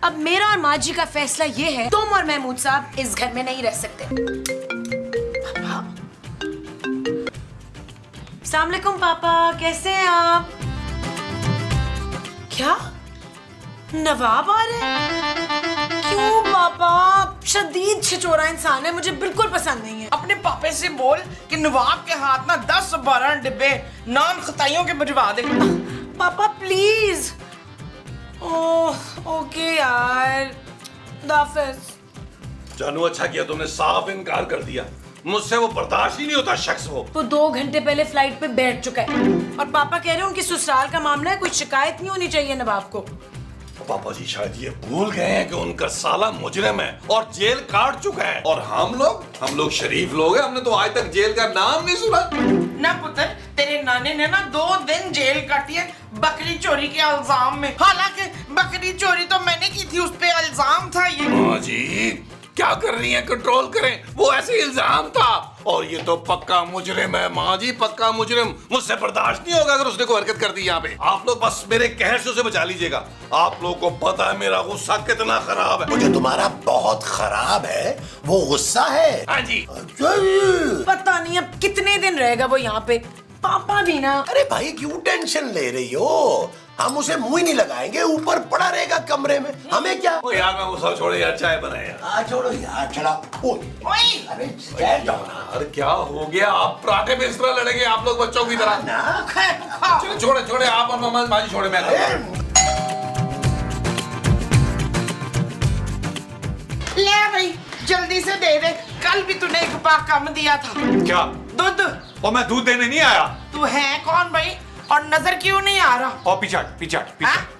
अब मेरा और माँ जी का फैसला ये है, तुम और महमूद साहब इस घर में नहीं रह सकते। अस्सलाम वालेकुम पापा, कैसे हैं आप? क्या नवाब आ रहे हैं? क्यों पापा? शदीद छिचोरा इंसान है, मुझे बिल्कुल पसंद नहीं है। अपने पापे से बोल कि नवाब के हाथ ना 10-12 डिब्बे नान खताइयों के भिजवा दे। पापा प्लीज। ओह ओके यार, दाफिज। जानू अच्छा किया तुमने साफ इनकार कर दिया, मुझसे वो बर्दाश्त ही नहीं होता शख्स वो 2 घंटे पहले फ्लाइट पे बैठ चुका है और पापा कह रहे हैं उनकी ससुराल का मामला है, कोई शिकायत नहीं होनी चाहिए नवाब को। पापा जी शायद ये भूल गए हैं कि उनका साला मुजरिम है और जेल काट चुका है, और हम लोग शरीफ लोग हैं, हमने तो आज तक जेल का नाम नहीं सुना। ना पुत्र, तेरे नाने ने ना 2 दिन जेल काटी है बकरी चोरी के इल्जाम में। हालांकि बकरी चोरी तो मैंने की थी, उस पे इल्जाम था ये। माँ जी क्या कर रही हैं, कंट्रोल करें, वो ऐसे इल्जाम था और ये तो पक्का मुजरिम है माँ जी, पक्का मुजरिम। मुझसे बर्दाश्त नहीं होगा अगर उसने कोई हरकत कर दी यहाँ पे। आप लोग बस मेरे कहर से उसे बचा लीजिएगा। आप लोगों को पता है मेरा गुस्सा कितना खराब है। मुझे तुम्हारा बहुत खराब है वो गुस्सा है। हाँ जी। पता नहीं अब कितने दिन रहेगा वो यहाँ पे। पापा भी ना। अरे भाई क्यों टेंशन ले रही हो, हम उसे मुंह ही नहीं लगाएंगे, ऊपर पड़ा रहेगा कमरे में, हमें क्या। ओ यार मैं गुस्सा छोड़ो यार, चाय बनाए यार। छोड़ो यार, चला। अरे ठहर जाओ ना। अरे क्या हो गया, आप पराठे में इस तरह लड़ेंगे आप लोग बच्चों की तरह ना चलो छोड़े छोड़े, आप और मामा माँ जी छोड़े, मैं ले भाई जल्दी से दे दे, कल भी तूने 1 पाव कम दिया था। क्या? दूध। और मैं दूध देने नहीं आया। तू है कौन भाई और नजर क्यों नहीं आ रहा? और पीछा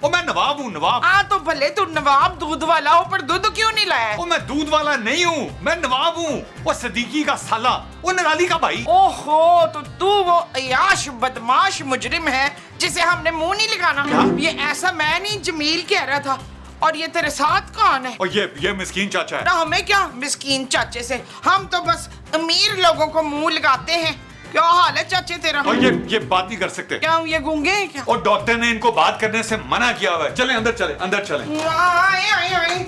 ओ मैं नवाब हूँ, नवाब। तो भले तू नवाब दूध वाला हो, पर दूध क्यों नहीं लाया? ओ मैं दूध वाला नहीं हूँ, मैं नवाब हूँ, वो सदीकी का साला, वो निराली का भाई। ओहो, तो तू वो अयाश बदमाश मुजरिम है जिसे हमने मुंह नहीं लगाना। ये ऐसा मैं नहीं, जमील कह रहा था। और ये तेरे साथ कौन है? और ये मिस्कीन चाचा है। ना हमें क्या मिस्कीन चाचे से, हम तो बस अमीर लोगों को मुंह लगाते हैं। क्या हाल है चाचे तेरा? और ये बात नहीं कर सकते। क्या ये गूंगे हैं क्या? और डॉक्टर ने इनको बात करने से मना किया हुआ है। चले अंदर चले। आए।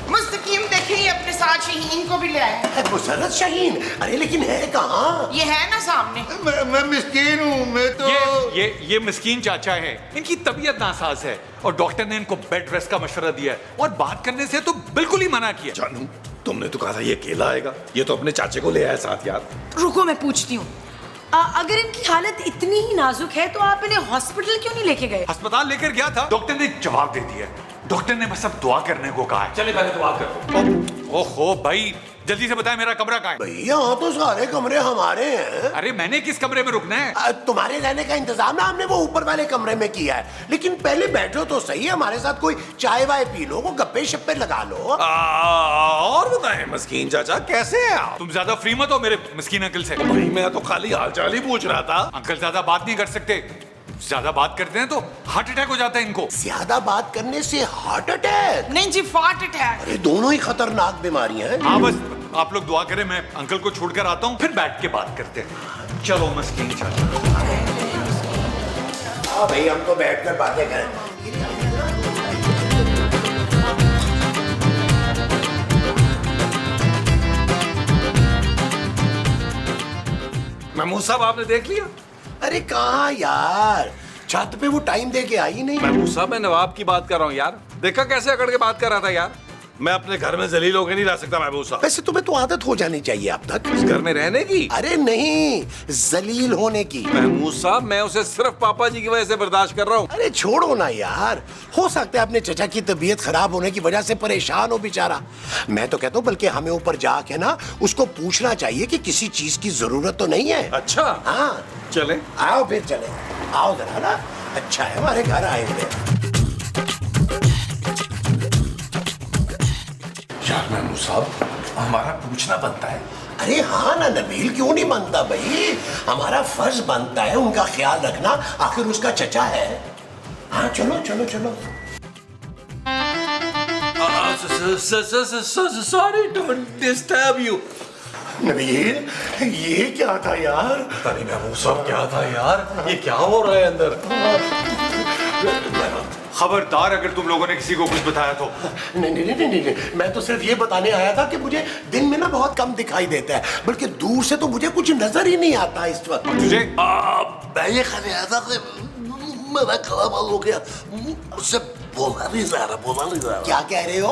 मुस्तकीम देखे ये अपने साथ शहीन को भी ले आए। मुसरत शाहीन, अरे लेकिन है कहाँ? ये है ना सामने। मैं मिस्कीन हूँ, मैं तो ये मिस्कीन चाचा है, इनकी तबीयत नासाज है और डॉक्टर ने इनको बेड रेस्ट का मशवरा दिया है और बात करने से तो बिल्कुल ही मना किया। जानू तुमने तो कहा था ये अकेला आएगा, ये तो अपने चाचे को ले आया साथ यार। रुको मैं पूछती हूँ, अगर इनकी हालत इतनी ही नाजुक है तो आप इन्हें हॉस्पिटल क्यों नहीं लेके गए? अस्पताल लेकर गया था, डॉक्टर ने जवाब दे दिया। डॉक्टर ने बस अब दुआ करने को कहा है। चले पहले दुआ कर। ओहो भाई जल्दी से बताएं मेरा कमरा कहाँ है? भैया यहाँ तो सारे कमरे हमारे हैं। अरे मैंने किस कमरे में रुकना है? तुम्हारे रहने का इंतजाम ना हमने वो ऊपर वाले कमरे में किया है, लेकिन पहले बैठो तो सही, हमारे साथ कोई चाय वाय पी लो, वो गप्पे शप्पे लगा लो। और बताएं मस्कीन चाचा कैसे हैं आप? तुम ज्यादा फ्री मत हो मेरे मस्कीन अंकल से। भाई मैं तो खाली हालचाल ही पूछ रहा था। अंकल ज्यादा बात नहीं कर सकते, ज्यादा बात करते हैं तो हार्ट अटैक हो जाता है इनको। ज्यादा बात करने से हार्ट अटैक? नहीं जी, फार्ट अटैक। अरे दोनों ही खतरनाक बीमारियां हैं। हाँ बस आप लोग दुआ करें, मैं अंकल को छोड़कर आता हूँ, फिर बैठ के बात करते हैं। चलो मस्कीन चाचा। हाँ भाई हम तो बैठ कर बातें करें। महमूद साहब आपने देख लिया? अरे कहाँ यार, छत पे वो टाइम दे के आई नहीं। महमूद साहब मैं नवाब की बात कर रहा हूँ यार, देखा कैसे अकड़ के बात कर रहा था यार। मैं अपने घर में जलील होकर नहीं रह सकता महमूद साहब। वैसे तुम्हें तो आदत हो जानी चाहिए अब तक इस घर में रहने की। अरे नहीं, जलील होने की। महमूद साहब मैं उसे सिर्फ पापा जी की वजह से बर्दाश्त कर रहा हूँ। अरे छोड़ो ना यार, हो सकता है अपने चचा की तबीयत खराब होने की वजह से परेशान हो बेचारा। मैं तो कहता हूँ बल्कि हमें ऊपर जाके ना उसको पूछना चाहिए कि किसी चीज की जरूरत तो नहीं है। अच्छा हाँ चले। आओ फिर चले, आओ जरा ना, अच्छा है हमारे घर आए हुए। यार महमूद साहब हमारा पूछना बनता है। अरे हाँ ना नबील, क्यों नहीं बनता भाई, हमारा फर्ज बनता है उनका ख्याल रखना, आखिर उसका चचा है। हाँ चलो चलो चलो। Sorry don't disturb you. Nabeel ये क्या था यार? पता नहीं महमूद साहब क्या था यार, ये क्या हो रहा है अंदर? खबरदार अगर तुम लोगों ने किसी को कुछ बताया तो। नहीं नहीं नहीं नहीं नहीं, मैं तो सिर्फ ये बताने आया था कि मुझे दिन में ना बहुत कम दिखाई देता है, बल्कि दूर से तो मुझे कुछ नजर ही नहीं आता इस वक्त। तुझे मैं ये कहने आया था कि मेरा गला बंद हो गया, मुझसे बोला नहीं जा रहा। क्या कह रहे हो?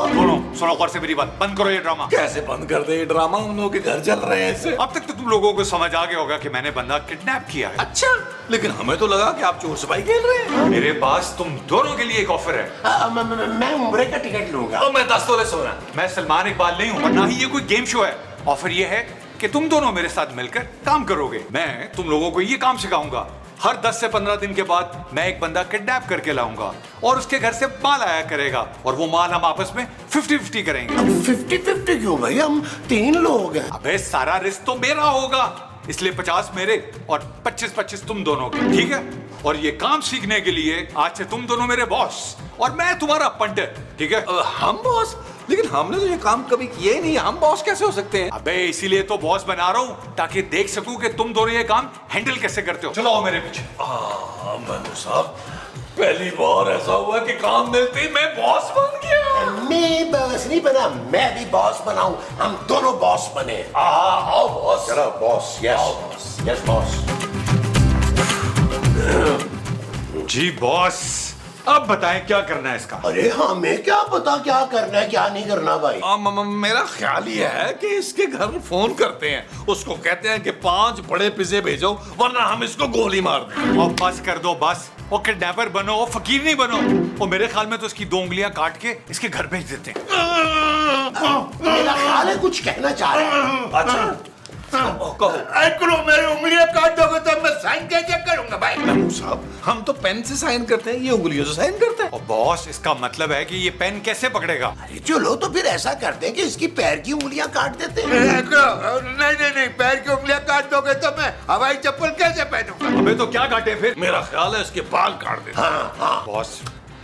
सुनो गौर से मेरी बात, बंद करो ये ड्रामा। कैसे बंद कर दे ये ड्रामा? उन लोगों के घर चल रहे हैं इससे। अब तक तो तुम लोगों को समझ आ गया होगा कि मैंने बंदा किडनैप किया है। अच्छा, लेकिन हमें तो लगा कि आप चोर सिपाही खेल रहे हैं। मेरे पास तुम दोनों के लिए एक ऑफर है। मैं उम्र का टिकट लूंगा। तो मैं 10 तोले सोना। मैं सलमान इकबाल नहीं हूँ और ना ही ये कोई गेम शो है। ऑफर ये है कि तुम दोनों मेरे साथ मिलकर काम करोगे। मैं तुम लोगों को ये काम सिखाऊंगा। हर 10 से 15 दिन के बाद मैं एक बंदा किडनैप करके लाऊंगा और उसके घर से माल आया करेगा और वो माल हम आपस में 50-50 करेंगे। 50-50 क्यों भाई? हम 3 लोग हैं। अबे सारा रिस्क तो मेरा होगा, इसलिए 50 मेरे और 25-25 तुम दोनों के, ठीक है? और ये काम सीखने के लिए आज से तुम दोनों मेरे बॉस और मैं तुम्हारा पंटर, ठीक है? हम बॉस? लेकिन हमने तो ये काम कभी किया ही नहीं, हम बॉस कैसे हो सकते हैं? अबे इसीलिए तो बॉस बना रहा हूँ ताकि देख सकूं कि तुम दोनों ये काम हैंडल कैसे करते हो। चलो आओ मेरे पीछे। मनु साहब, पहली बार ऐसा हुआ कि काम मिलते ही मैं बॉस बन गया। मैं बॉस नहीं बना, मैं भी बॉस बनाऊं। हम दोनों बॉस बने। आओ बॉस। चलो बॉस। Yes yes boss. जी बॉस, अब बताएं क्या करना है इसका। अरे हमें क्या पता क्या करना है क्या नहीं करना भाई। मेरा ख्याल ये है कि इसके घर फोन करते हैं, उसको कहते हैं कि 5 बड़े पिज्जे भेजो वरना हम इसको गोली मार दें। और बस कर दो बस, वो किडनैपर बनो, वो फकीर नहीं बनो। और मेरे ख्याल में तो इसकी 2 उंगलियां काट के इसके घर भेज देते हैं। मेरा ख्याल है कुछ कहना चाह रहे हैं। अच्छा कहो। मेरी उंगलियां काट दोगे तो मैं साइन कैसे करूंगा भाई? मनु साहब, हम तो पेन से साइन करते हैं, ये उंगलियों से साइन करते हैं। और बॉस, इसका मतलब है कि ये पेन कैसे पकड़ेगा? अरे चलो तो फिर ऐसा करते हैं कि इसकी पैर की उंगलियां काट देते हैं। नहीं, पैर की उंगलियां काट दोगे तो मैं हवाई चप्पल कैसे पहनूंगा? अबे तो क्या काटे फिर? मेरा ख्याल है इसके बाल काट देते हैं। बॉस,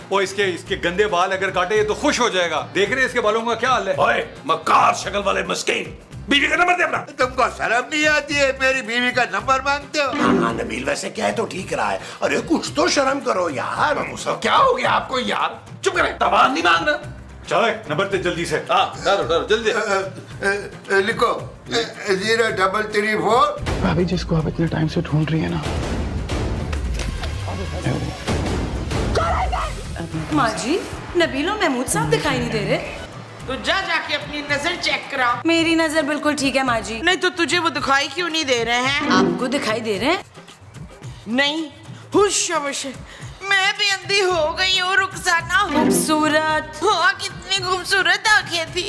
वो इसके गंदे बाल अगर काटे तो खुश हो जाएगा। देख रहे हैं इसके बालों का क्या हाल है? ओए मक्कार शक्ल वाले मस्कीन, बीवी का नंबर दे अपना। तुमको शर्म नहीं आती है? मेरी बीवी का नंबर मांगते हो? हाँ नबील, वैसे क्या है तो ठीक रहा है। अरे कुछ तो शर्म करो यार। मनु साहब, क्या हो गया आपको यार? चुप करें, तबान नहीं मांगना। चले नंबर दे जल्दी से। डरो जल्दी। लिखो 0334। भाभी जिसको आप इतने टाइम से ढूंढ रही है ना। माँ जी, नबील और महमूद साहब दिखाई नहीं दे रहे। तो जा जाके अपनी नजर चेक करा। मेरी नजर बिल्कुल ठीक है माँ जी। नहीं तो तुझे वो दिखाई क्यों नहीं दे रहे हैं? आपको दिखाई दे रहे हैं? नहीं, हुश अवश्य, मैं भी अंधी हो गई हूँ रुखसाना। खूबसूरत। हाँ, कितनी खूबसूरत आंखें थी।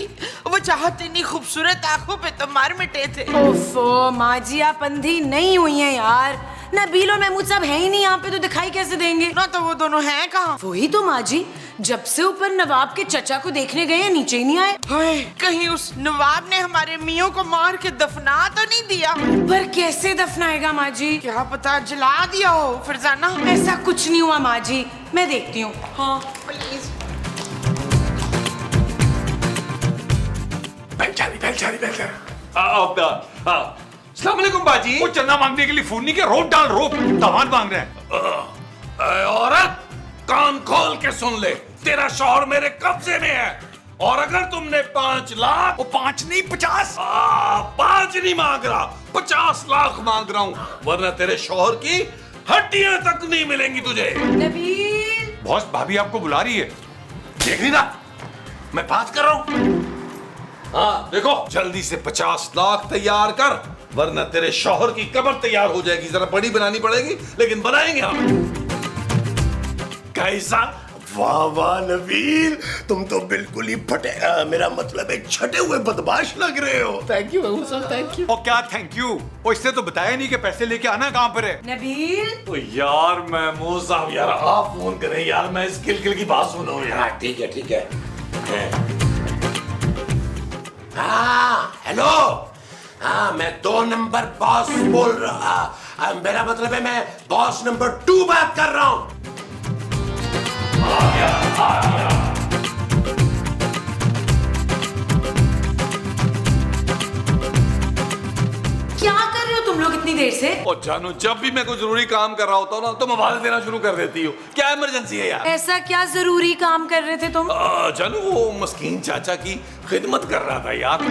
वो चाहते इतनी खूबसूरत आंखों पे तो मार मिटे थे। ओफो माँ जी, आप अंधी नहीं हुई हैं यार। नबील और महमूद साहब हैं ही नहीं यहाँ पे, तो दिखाई कैसे देंगे? ना तो वो दोनों हैं कहाँ? वही तो माँ जी, जब से ऊपर नवाब के चचा को देखने गए हैं, नीचे ही नहीं आए। हाय, कहीं उस नवाब ने हमारे मियों को मार के दफना तो नहीं दिया? पर कैसे दफनाएगा माँ जी? क्या पता जला दिया हो फरजाना। ऐसा कुछ नहीं हुआ माँ जी, मैं देखती हूँ। हाँ प्लीज। अस्सलाम वालेकुम बाजी। वो चंदा मांगने के लिए फोन नहीं किया, रोप डाल रोप। दामाद मांग रहे हैं। औरत, कान खोल के सुन ले, तेरा शौहर मेरे कब्जे में है और अगर तुमने 5 लाख, वो 5 नहीं 50। 5 नहीं मांग रहा, 50 लाख मांग रहा हूँ, वरना तेरे शौहर की हड्डियां तक नहीं मिलेंगी तुझे। नबील। बॉस, भाभी आपको बुला रही है। देख रही ना, मैं बात कर रहा हूँ। हाँ देखो, जल्दी से 50 लाख तैयार कर, वरना तेरे शौहर की कब्र तैयार हो जाएगी। जरा बड़ी बनानी पड़ेगी, लेकिन बनाएंगे हम। कैसा? वाह वाह नबील, तुम तो बिल्कुल ही फटे, मेरा मतलब एक छटे हुए बदमाश लग रहे हो। थैंक यू महमूद साहब, थैंक यू। और क्या थैंक यू? वो इससे तो बताया नहीं कि पैसे लेके आना कहाँ पर है। नबील। तो यार महमूद साहब, यार आप फोन करें यार, मैं इस किलकिल की बात सुन रहा हूँ यार। ठीक है ठीक है। हाँ हेलो, हाँ मैं 2 नंबर बॉस बोल रहा। मेरा मतलब है मैं बॉस नंबर 2 बात कर रहा हूँ। क्या कर रहे हो तुम लोग इतनी देर से? और जानू, जब भी मैं कोई जरूरी काम कर रहा होता हूँ ना, तुम आवाज देना शुरू कर देती हो। क्या इमरजेंसी है यार? ऐसा क्या जरूरी काम कर रहे थे तुम? जानू, वो मस्कीन चाचा की खिदमत कर रहा था यार।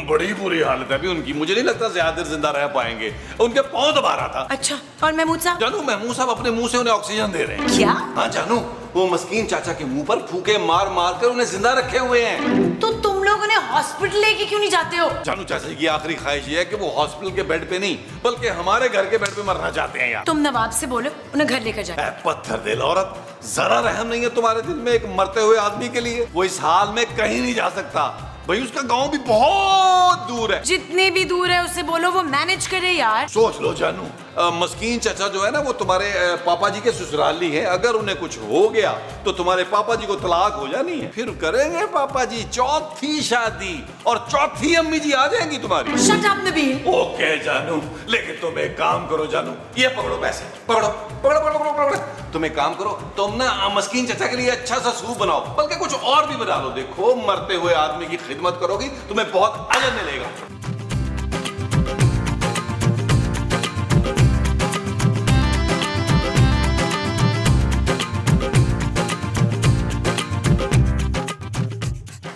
बड़ी बुरी हालत है अभी उनकी। मुझे नहीं लगता ज्यादा देर जिंदा रह पाएंगे। उनके पाँव दबा रहा था। अच्छा, और महमूद साहब? जानू, महमूद साहब अपने मुंह से उन्हें ऑक्सीजन दे रहे हैं। क्या? हाँ जानू, वो मस्कीन चाचा के मुंह पर फूके मार मार कर उन्हें जिंदा रखे हुए हैं। तो तुम लोग उन्हें हॉस्पिटल लेके क्यों नहीं जाते हो? जानू, चाचा की आखिरी ख्वाहिश ये है कि वो हॉस्पिटल के बेड पे नहीं, बल्कि हमारे घर के बेड पे मरना चाहते हैं यार। तुम नवाब से बोलो उन्हें घर लेकर जाए। पत्थर दिल औरत, जरा रहम नहीं है तुम्हारे दिल में एक मरते हुए आदमी के लिए? वो इस हाल में कहीं नहीं जा सकता भाई, उसका गांव भी बहुत दूर है। जितने भी दूर है उससे बोलो वो मैनेज करे यार। सोच लो जानू, मस्कीन चाचा जो है ना, वो तुम्हारे पापा जी के ससुराली है। अगर उन्हें कुछ हो गया तो तुम्हारे पापा जी को तलाक हो जानी है, फिर करेंगे पापा जी चौथी शादी, और चौथी अम्मी जी आ जाएंगी तुम्हारी। Shut up Nabeel. ओके जानू, लेकिन तुम एक काम करो जानू, ये पकड़ो पैसे, पकड़ो पकड़ो पकड़ो पकड़ो पकड़ो। तुम एक काम करो, तुम ना मस्कीन चाचा के लिए अच्छा सा सूप बनाओ, बल्कि कुछ और भी बना लो। देखो, मरते हुए आदमी की खिदमत करोगी, तुम्हें बहुत अजर मिलेगा।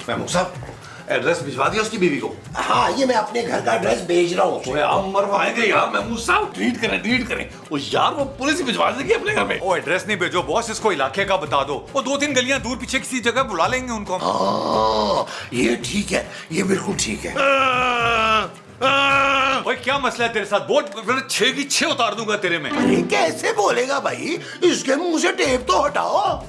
महमूद साहब, एड्रेस भिजवा दिया उसकी बीवी को? हाँ, ये मैं अपने घर का एड्रेस भेज रहा हूँ। आप मरवाएंगे यार महमूद साहब। डिलीट करें, डिलीट करें। वो यार, वो पुलिस भिजवा देगी अपने घर में। वो एड्रेस नहीं भेजो बॉस, इसको इलाके का बता दो। वो 2-3 गलियां दूर पीछे किसी जगह बुला लेंगे उनको। हाँ, ये ठीक है, ये बिल्कुल ठीक है। भाई क्या मसला है तेरे साथ? बोल, 6 की 6 उतार दूंगा तेरे में। अरे कैसे बोलेगा भाई? इसके मुंह से टेप तो हटाओ।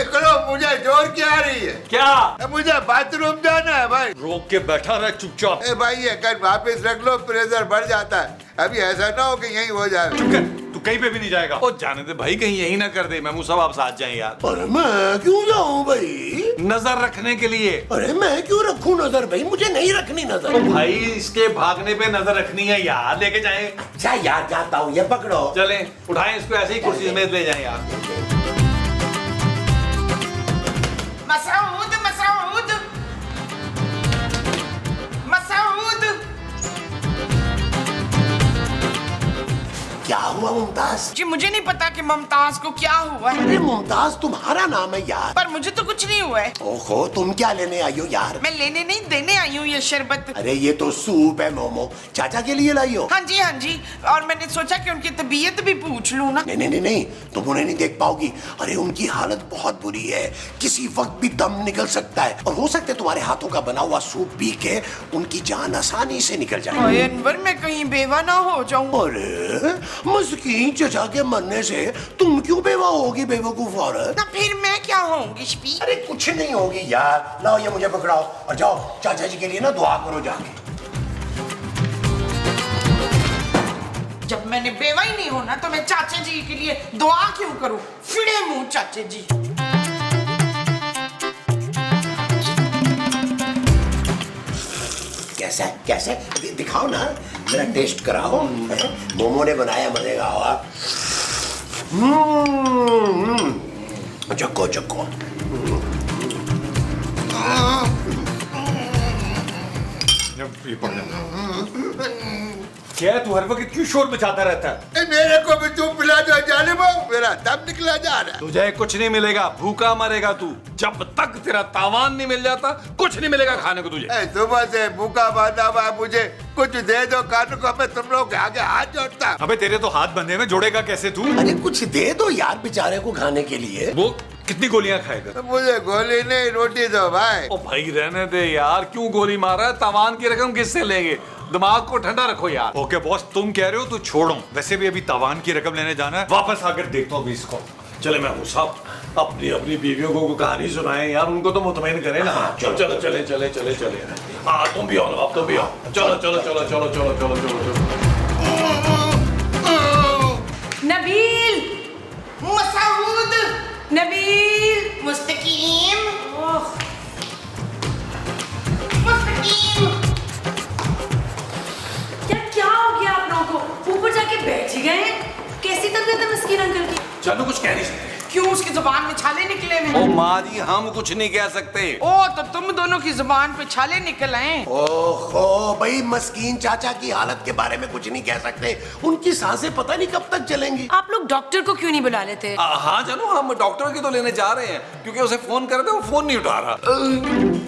करो, मुझे जोर क्या आ रही है? क्या? मुझे बाथरूम जाना है भाई। रोक के बैठा रहे चुपचाप। भाई ये कर वापस रख लो, प्रेशर बढ़ जाता है। अभी ऐसा ना हो कि यही हो जाए। चुप कर, तू कहीं पे भी नहीं जाएगा। ओ जाने दे भाई, कहीं यही ना कर दे। महमूद साहब आप साथ जाएं यार। अरे मैं क्यों जाऊं भाई? नजर रखने के लिए। अरे मैं क्यों रखूं नजर भाई? मुझे नहीं रखनी नजर। भाई इसके भागने पे नजर रखनी है यार, लेके जाएं। अच्छा यार, जाता हूँ, ये पकड़ो। चलें, उठाएं इसको, ऐसे ही कुर्सी समेत ले जाएं यार। मसूद मसूद मसूद। क्या हुआ मुमताज? जी मुझे नहीं पता कि मुमताज को क्या हुआ है। अरे मुमताज तुम्हारा नाम है यार। पर मुझे तो कुछ नहीं हुआ है। ओहो, तुम क्या लेने आई हो यार? मैं लेने नहीं, देने आई हूँ ये शरबत। अरे ये तो सूप है मोमो, चाचा के लिए लाई हो? हाँ जी हाँ जी, और मैंने सोचा कि उनकी तबीयत भी पूछ लूँ ना। नहीं नहीं नहीं नहीं, तुम उन्हें नहीं देख पाओगी। अरे उनकी हालत बहुत बुरी है, किसी वक्त भी दम निकल सकता है, और हो सकता है तुम्हारे हाथों का बना हुआ सूप पी के उनकी जान आसानी से निकल जाए। ओए अनवर, मैं कहीं बेवा ना हो जाऊं। अरे मस्कीन चचा के मरने से तुम क्यों बेवा होगी बेवकूफ औरत? ना फिर मैं क्या होंगी शफी? अरे कुछ नहीं होगी यार। लाओ ये मुझे पकड़ाओ और जाओ चाचा जी के लिए ना दुआ करो जाके। जब मैंने बेवा ही नहीं होना तो मैं चाचा जी के लिए दुआ क्यों करूं? फिरे मुंह चाचा जी। कैसा है? कैसा है? दिखाओ ना, मेरा टेस्ट कराओ। मोमो ने बनाया, मजे का होगा। चक्को चक्को। क्या तू हर वक्त क्यों शोर मचाता रहता है? मेरे को भी तू पिला दो जालिम, मेरा दम निकला जा रहा है। तुझे कुछ नहीं मिलेगा, भूखा मरेगा तू। जब तक तेरा तावान नहीं मिल जाता, कुछ नहीं मिलेगा खाने को तुझे। सुबह से भूखा बांधा हुआ, मुझे कुछ दे दो खाने को। मैं तुम लोग के आगे हाथ जोड़ता। अबे तेरे तो हाथ बंधे में, जोड़ेगा कैसे तू? अरे कुछ दे दो यार बेचारे को खाने के लिए। वो कितनी गोलियां खाएगा? मुझे गोली नहीं, रोटी दो भाई। ओ भाई रहने दे यार, क्यों गोली मार रहा है? तावान की रकम किससे लेंगे? दिमाग को ठंडा रखो यार। ओके बॉस, तुम कह रहे हो तो छोड़ो। वैसे भी अभी तावान की रकम लेने जाना है, वापस आकर देखता हूँ इसको। चले महमूद साहब, अपनी अपनी बीवियों को कहानी सुनाएं यार, उनको तो मुतमईन करें ना। चलो चलो चले चले चले चले। हाँ तुम भी आओ, अब तुम भी आओ। चलो चलो चलो चलो चलो चलो चलो चलो। नबील, मसूद, नबील, मुस्तकीम, मुस्तकीम। क्या हो गया आप लोगों को? ऊपर जाके बैठ ही गए। कैसी तबीयत है मस्कीन अंकल की? जानू कुछ कह नहीं सकते, क्यों उसकी जुबान में छाले निकले ओ हैं? माँ जी हम कुछ नहीं कह सकते। ओ तो तुम दोनों की जुबान पे छाले निकल आए। ओहो भाई, मस्कीन चाचा की हालत के बारे में कुछ नहीं कह सकते। उनकी सांसें पता नहीं कब तक चलेंगी। आप लोग डॉक्टर को क्यों नहीं बुला लेते? हाँ जानू, हम डॉक्टर की तो लेने जा रहे हैं क्योंकि उसे फोन कर दे, वो फोन नहीं उठा रहा।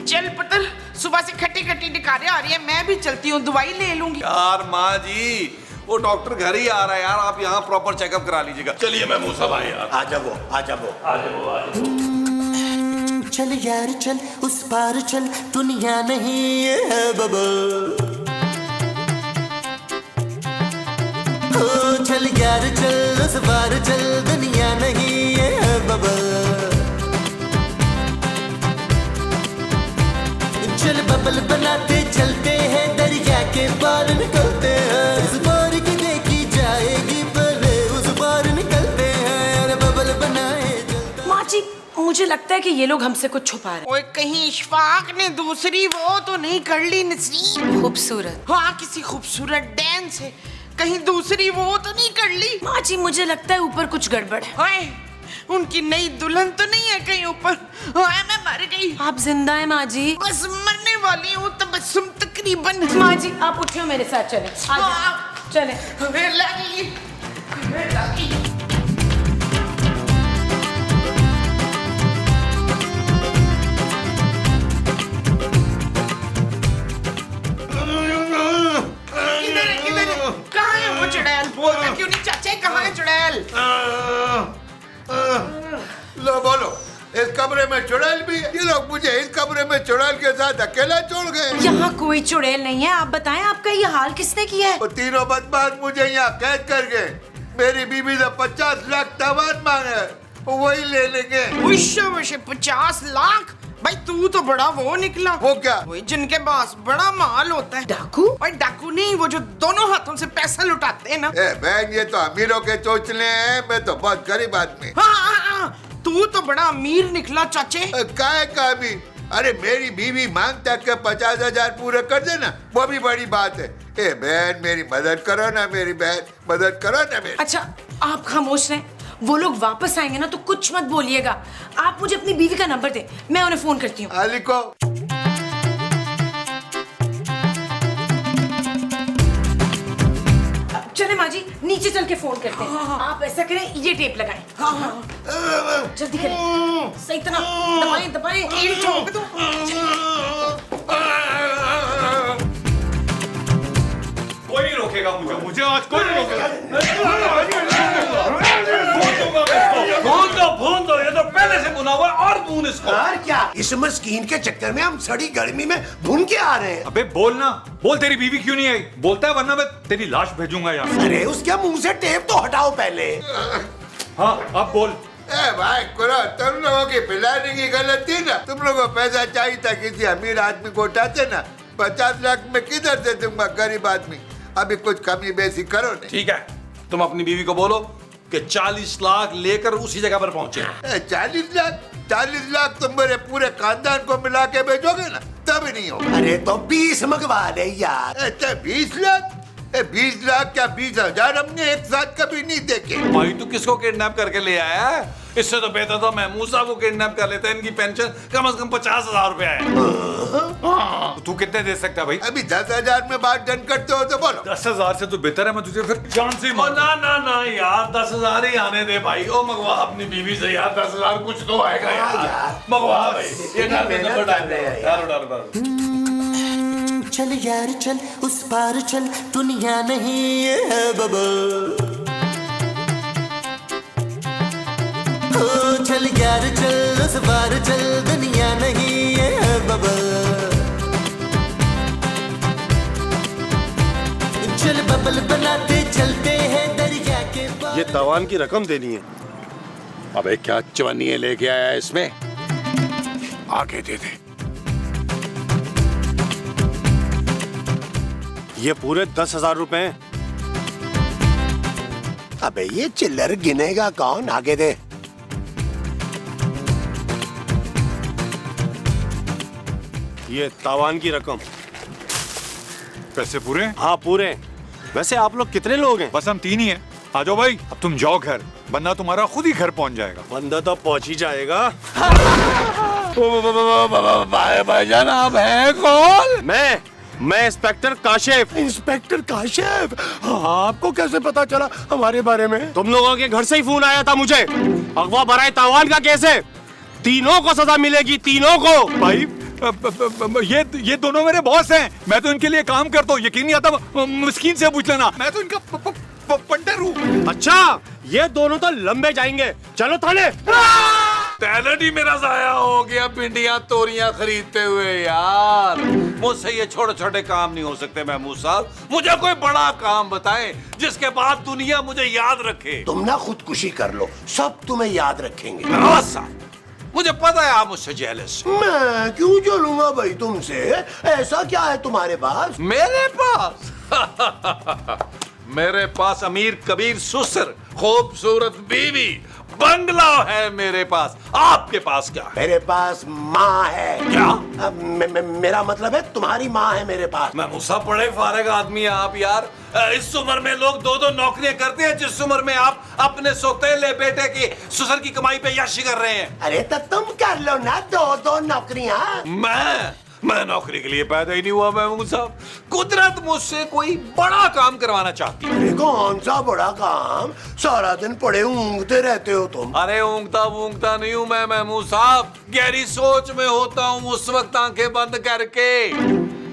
चल पुत्र, सुबह से खट्टी खट्टी डिकारे आ रही है, मैं भी चलती हूँ, दवाई ले लूंगी। यार माँ जी, वो डॉक्टर घर ही आ रहा है यार, आप यहाँ प्रॉपर चेकअप करा लीजिएगा। चलिए मैं मुंह भाई यार। आ जाओ, आ जाओ, आ जाओ, आ जाओ। चल यार चल, उस पार चल, दुनिया नहीं है बबल। ओ चल यार चल, उस पार चल, दुनिया नहीं है बबल। चल बबल बनाते चलते हैं, दरिया के पार निकलते हैं। उस पार की देखी जाएगी, पहले उस पार निकलते हैं। अरे बबल बनाए चलते। माँ जी, मुझे लगता है कि ये लोग हमसे कुछ छुपा रहे ओए कहीं इशफाक ने दूसरी वो तो नहीं कर ली नसीब? हैं। खूबसूरत। हाँ, किसी खूबसूरत डांस है, कहीं दूसरी वो तो नहीं कर ली? माँ जी, मुझे लगता है ऊपर कुछ गड़बड़ है। हाय, उनकी नई दुल्हन तो नहीं है कहीं ऊपर? हाय, मैं मर गई। आप जिंदा हैं माँ जी? बस मरने वाली हूँ तबस्सुम तकरीबन। माँ जी, आप उठिए, मेरे साथ चले। आ जाओ, चले। हमें लगी, हमें लगी। किधर है, किधर है? कहाँ है वो चुड़ैल? बोलता क्यों नहीं चाचा, कहाँ है चुड़ैल? लो बोलो, इस कमरे में चुड़ैल भी है? ये लोग मुझे इस कमरे में चुड़ैल के साथ अकेला छोड़ गए। यहाँ कोई चुड़ैल नहीं है। आप बताएं, आपका ये हाल किसने किया है? वो तीनों बदमाश मुझे यहाँ कैद कर गए। मेरी बीवी ने 50 लाख दामाद मांगे, वही ले लेंगे। 50 लाख? भाई तू तो बड़ा वो निकला। वो क्या? वही जिनके पास बड़ा माल होता है। डाकू? और डाकू नहीं, वो जो दोनों हाथों से पैसा लुटाते हैं ना। ए बहन, ये तो अमीरों के चोचले हैं, मैं तो बहुत गरीब आदमी। हाँ, तू तो बड़ा अमीर निकला चाचे। काय का भी? अरे मेरी बीवी मांगता के 50,000 पूरे कर देना, वो भी बड़ी बात है। ए बहन, मेरी मदद करो ना, मेरी बहन मदद करो ना मेरी। अच्छा, आप खामोश रहें। वो लोग वापस आएंगे ना तो कुछ मत बोलिएगा। आप मुझे अपनी बीवी का नंबर दें, मैं उन्हें फोन करती हूँ। अली को चले माँ जी, नीचे चल के फोन करते हैं। आप ऐसा करें, ये टेप लगाएं। जल्दी करें, सही तरह दबाएं, दबाएं। कील ठोक दो। कोई नहीं रोकेगा मुझे आज कोई नहीं रोकेगा। फोन दो, ये तो पहले से बुना हुआ है, और भून इसको। यार क्या इस मस्कीन के चक्कर में हम सड़ी गर्मी में भून के आ रहे हैं? अबे बोलना, बोल तेरी बीवी क्यों नहीं आई? बोलता है वरना मैं तेरी लाश भेजूंगा यहाँ। अरे उसके मुंह से टेप तो हटाओ पहले। हाँ अब बोल। ए भाई कुरो, तुम लोगों की प्लानिंग की गलती ना। तुम लोगों को पैसा चाहिए था, किसी अमीर आदमी को उठाते ना। 50 लाख में किधर दे दूंगा गरीब आदमी? अभी कुछ कमी बेसी करो नहीं। ठीक है, तुम अपनी बीवी को बोलो कि 40 लाख लेकर उसी जगह पर पहुंचे। 40 लाख तुम मेरे पूरे खानदान को मिला के भेजोगे ना, तब नहीं होगा। अरे तो 20 मंगवा ले यार। 20 लाख? 20 लाख क्या 20,000 हमने एक साथ कभी नहीं देखे। भाई तू किसको किडनैप करके ले आया है? इससे तो बेहतर तो महमूद साहब को किडनैप कर लेते हैं। इनकी पेंशन कम से कम 50,000 रुपया है। तू कितने दे सकता है भाई? अभी 10,000 में बात डन करते हो तो बोलो। 10,000 से तो बेहतर है मैं तुझे फिर जान से ही ओ मार दूं। ना यार, 10,000 ही आने दे भाई। ओ मंगवा अपनी बीवी से यार, 10,000 कुछ तो आएगा यार। मंगवा भाई, ये डाल दे, नंबर डाल दे यार। डाल। चल यार चल, उस पार चल, दुनिया नहीं है बबल। ओ चल यार चल, उस पार चल, दुनिया नहीं है बबल। चल बबल बनाते चलते हैं, दरिया के पार। ये तवान की रकम देनी है। अबे क्या चवन्नी लेके आया है इसमें? आगे दे दे। ये पूरे 10,000 रुपए हैं। अबे ये चिल्लर गिनेगा कौन? आगे दे। ये तावान की रकम। पैसे पूरे हैं? हाँ पूरे। वैसे आप लोग कितने लोग हैं? बस हम 3 ही हैं। आ जाओ भाई, अब तुम जाओ घर, बंदा तुम्हारा खुद ही घर पहुंच जाएगा। बंदा तो पहुंच ही जाएगा। भाईजान आप हैं कौन? मैं इंस्पेक्टर काशिफ। इंस्पेक्टर काशिफ, आपको कैसे पता चला हमारे बारे में? तुम लोगों के घर से ही फोन आया था मुझे। अगवा बराए तावान का केस है, तीनों को सजा मिलेगी, तीनों को। भाई ये दोनों मेरे बॉस हैं, मैं तो इनके लिए काम करता हूँ, यकीन नहीं आता मिस्कीन से पूछ लेना, मैं तो इनका पंटर हूँ। अच्छा, ये दोनों तो लंबे जाएंगे, चलो थाने। टैलेंट ही मेरा जाया हो गया भिंडियां तोरियां खरीदते हुए यार। मुझसे ये छोटे छोटे काम नहीं हो सकते महमूद साहब, मुझे कोई बड़ा काम बताएं जिसके बाद दुनिया मुझे याद रखे। तुम ना खुदकुशी कर लो, सब तुम्हें याद रखेंगे। नवाज साहब, मुझे पता है आप मुझसे जेलस। मैं क्यों जलूंगा भाई तुमसे? ऐसा क्या है तुम्हारे पास? मेरे पास मेरे पास अमीर कबीर सुसर, खूबसूरत बीवी, बंगला है मेरे पास। आपके पास क्या है? मेरे पास माँ है। क्या? मेरा मतलब है तुम्हारी माँ है मेरे पास। मैं मुझसे बड़े फारग आदमी है आप यार। इस उम्र में लोग दो दो नौकरियां करते हैं जिस उम्र में आप अपने सौतेले बेटे की सुसर की कमाई पे यश कर रहे हैं। अरे तो तुम कर लो ना दो दो नौकरियां। मैं नौकरी के लिए पैदा ही नहीं हुआ महमूद साहब। कुदरत मुझसे कोई बड़ा काम करवाना चाहती है। अरे कौन सा बड़ा काम? सारा दिन पड़े ऊँगते रहते हो तुम। अरे ऊँगता नहीं हूँ मैं महमूद साहब, गहरी सोच में होता हूँ उस वक्त आंखें बंद करके।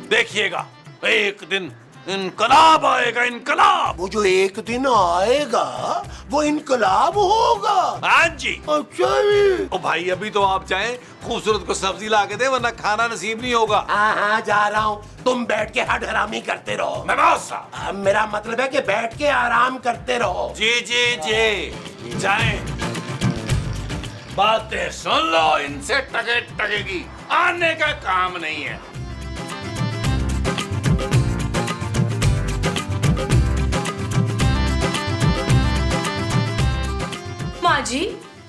देखिएगा एक दिन इनकलाब आएगा, इनकलाब। वो जो एक दिन आएगा वो इनकलाब होगा। हाँ जी। अच्छा जी। ओ भाई अभी तो आप जाएं, खूबसूरत को सब्जी ला के दे वरना खाना नसीब नहीं होगा। हाँ जा रहा हूँ, तुम बैठ के हट हरामी करते रहो। महमूद साहब, मेरा मतलब है कि बैठ के आराम करते रहो। जी जी जी जाएं। बातें सुन लो, इनसे टकेगी, आने का काम नहीं है। माँ जी,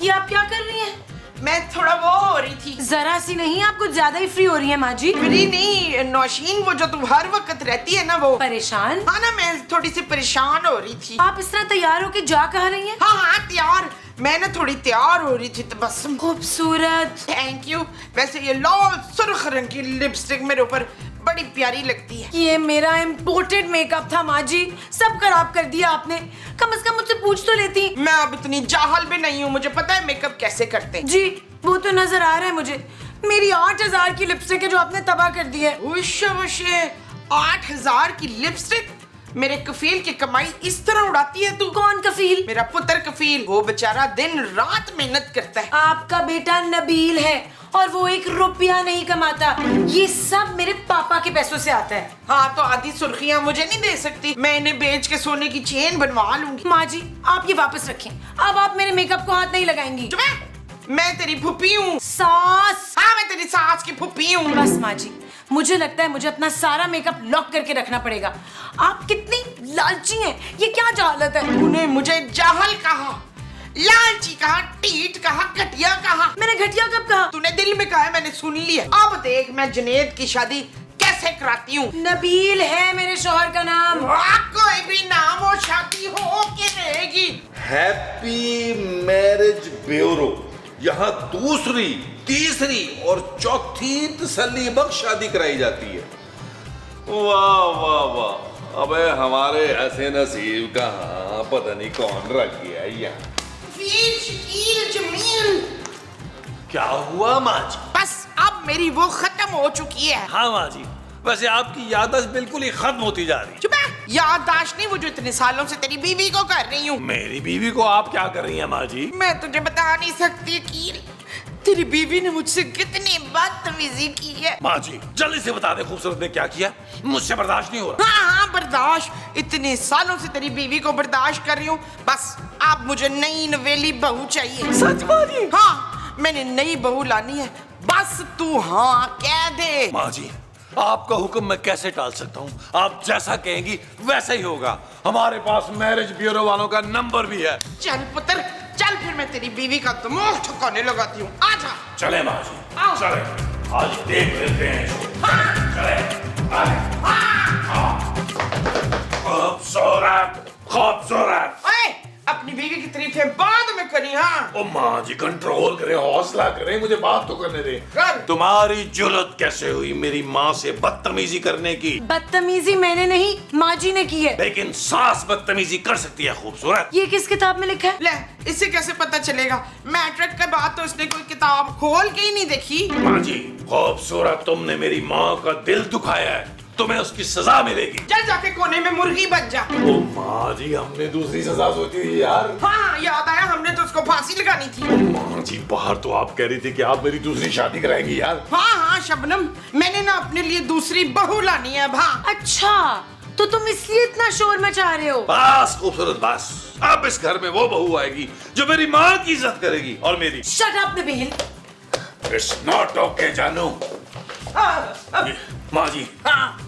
ये आप क्या कर रही हैं? मैं थोड़ा वो हो रही थी। जरा सी नहीं, आप कुछ ज्यादा ही फ्री हो रही हैं माँ जी। फ्री नहीं नौशीन, वो जो तुम हर वक्त रहती है ना वो। परेशान? हाँ ना, मैं थोड़ी सी परेशान हो रही थी। आप इस तरह तैयार होके जा कहाँ रही हैं? हाँ तैयार, मैं ना थोड़ी तैयार हो रही थी तो बस। खूबसूरत। Thank you. वैसे ये लाल सुर्ख रंग की लिपस्टिक मेरे ऊपर बड़ी प्यारी लगती है। ये मेरा इम्पोर्टेड मेकअप था माँ जी, सब खराब कर दिया आपने। कम से कम मुझसे पूछ तो लेती। मैं अब इतनी जाहल भी नहीं हूँ, मुझे पता है मेकअप कैसे करते हैं। जी वो तो नजर आ रहा है मुझे। मेरी 8000 की लिपस्टिक है जो आपने तबाह कर दी है। उश 8000 की लिपस्टिक? मेरे कफील की कमाई इस तरह उड़ाती है तू? कौन कफील? मेरा पुत्र कफील, वो बेचारा दिन रात मेहनत करता है। आपका बेटा नबील है और वो 1 रुपया नहीं कमाता, ये सब मेरे पापा के पैसों से आता है। हाँ तो आधी सुर्खियाँ मुझे नहीं दे सकती, मैं इन्हें बेच के सोने की चेन बनवा लूंगी। माँ जी आप ये वापस रखें, अब आप मेरे मेकअप को हाथ नहीं लगाएंगी। मैं तेरी फूफी हूँ। सास? हाँ मैं तेरी सास की फूफी हूँ। बस माँ जी, मुझे लगता है मुझे अपना सारा मेकअप लॉक करके रखना पड़ेगा। आप कितनी लालची हैं, ये क्या जहालत है? तूने मुझे जाहल कहा, लालची कहा, टीट कहा, घटिया कहा। मैंने घटिया कब कहा? तूने दिल में कहा है, मैंने सुन लिया। अब देख मैं जुनेद की शादी कैसे कराती हूँ। नबील है मेरे शौहर का नाम। कोई भी नाम हो, शादी हो के रहेगी। हैप्पी मैरिज ब्यूरो यहाँ दूसरी, तीसरी और चौथी तसल्ली बख्श शादी कराई जाती है। वाह वाह वाह, अबे हमारे ऐसे नसीब कहाँ, पता नहीं कौन रख गया यहाँ। जमील क्या हुआ माँ जी? बस अब मेरी वो खत्म हो चुकी है। हाँ माँ जी, वैसे आपकी याददाश्त बिल्कुल ही खत्म होती जा रही है। चुप है, याददाश्त नहीं, वो जो इतने सालों से तेरी बीवी को कर रही हूँ। मेरी बीवी को आप क्या कर रही हैं माँ जी? मैं तुझे बता नहीं सकती कि तेरी बीवी ने मुझसे कितनी बदतमीजी की है। माँ जी जल्दी से बता दे खूबसूरत ने क्या किया, मुझसे बर्दाश्त नहीं हो रहा। हाँ बर्दाश्त, इतने सालों से तेरी बीवी को बर्दाश्त कर रही हूँ। बस अब मुझे नई नवेली बहू चाहिए। सच बात? हाँ मैंने नई बहू लानी है, बस तू हाँ कह दे। माँ जी आपका हुक्म मैं कैसे टाल सकता हूँ, आप जैसा कहेंगी वैसा ही होगा। हमारे पास मैरिज ब्यूरो वालों का नंबर भी है। चल पुत्र चल, फिर मैं तेरी बीवी का दिमाग ठिकाने लगाती हूँ। आजा। चले माँ जी आओ। चले, आज देख लेते हैं। चले खूबसूरत खूबसूरत। ओए अपनी बीवी की तारीफें बाद में करी। हाँ ओ माँ जी कंट्रोल करें, हौसला करें, मुझे बात तो करने दे। कर। तुम्हारी जुर्रत कैसे हुई मेरी माँ से बदतमीजी करने की? बदतमीजी मैंने नहीं, माँ जी ने की है। लेकिन सास बदतमीजी कर सकती है खूबसूरत। ये किस किताब में लिखा है? ले, इससे कैसे पता चलेगा? मैट्रिक के बाद तो इसने कोई किताब खोल के ही नहीं देखी। माँ जी खूबसूरत, तुमने मेरी माँ का दिल दुखाया है, तुम्हें उसकी सजा मिलेगी। चल जाके कोने में मुर्गी बन जा। ओ माँ जी हमने दूसरी सजा सोची थी यार। हाँ याद आया, हमने तो उसको फांसी लगानी थी। ओ माँ जी बाहर तो आप कह रही थी कि आप मेरी दूसरी शादी कराएंगी यार। हाँ हाँ शबनम, मैंने ना अपने लिए दूसरी बहू लानी है। हाँ अच्छा, तो तुम इसलिए इतना शोर मचा रहे हो? बस खूबसूरत बस, अब इस घर में वो बहू आएगी जो मेरी माँ की इज्जत करेगी और मेरी। Shut up Nabeel. It's not okay जानू। ये, माँ जी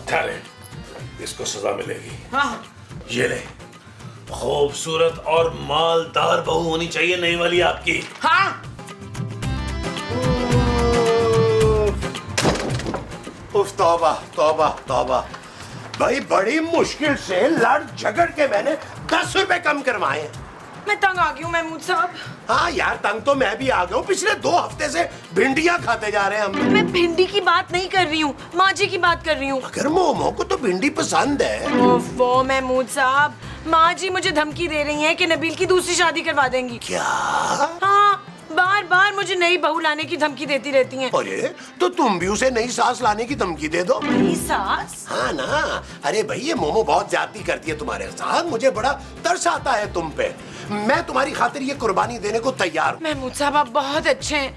ठहरे, इसको सजा मिलेगी। हाँ ये ले, खूबसूरत और मालदार बहू होनी चाहिए नई वाली आपकी। हाँ उफ तौबा तौबा तौबा। भाई बड़ी मुश्किल से लड़ झगड़ के मैंने 10 रुपए कम करवाए। मैं तंग आ गई हूँ महमूद साहब। हाँ यार तंग तो मैं भी आ गया हूँ, पिछले 2 हफ्ते से भिंडियाँ खाते जा रहे हैं हम। मैं भिंडी की बात नहीं कर रही हूँ, माँ जी की बात कर रही हूँ। अगर मोमो को तो भिंडी पसंद है। वो महमूद साहब, माँ जी मुझे धमकी दे रही हैं कि नबील की दूसरी शादी करवा देंगी। क्या? हाँ, बार बार मुझे नई बहू लाने की धमकी देती रहती हैं। अरे तो तुम भी उसे नई सास लाने की धमकी दे दो। नई सास? हाँ ना, अरे भाई ये मोमो बहुत ज्यादती करती है तुम्हारे साथ, मुझे बड़ा तरस आता है तुम पे। मैं तुम्हारी खातिर ये कुर्बानी देने को तैयार हूँ। महमूद साहब आप बहुत अच्छे हैं,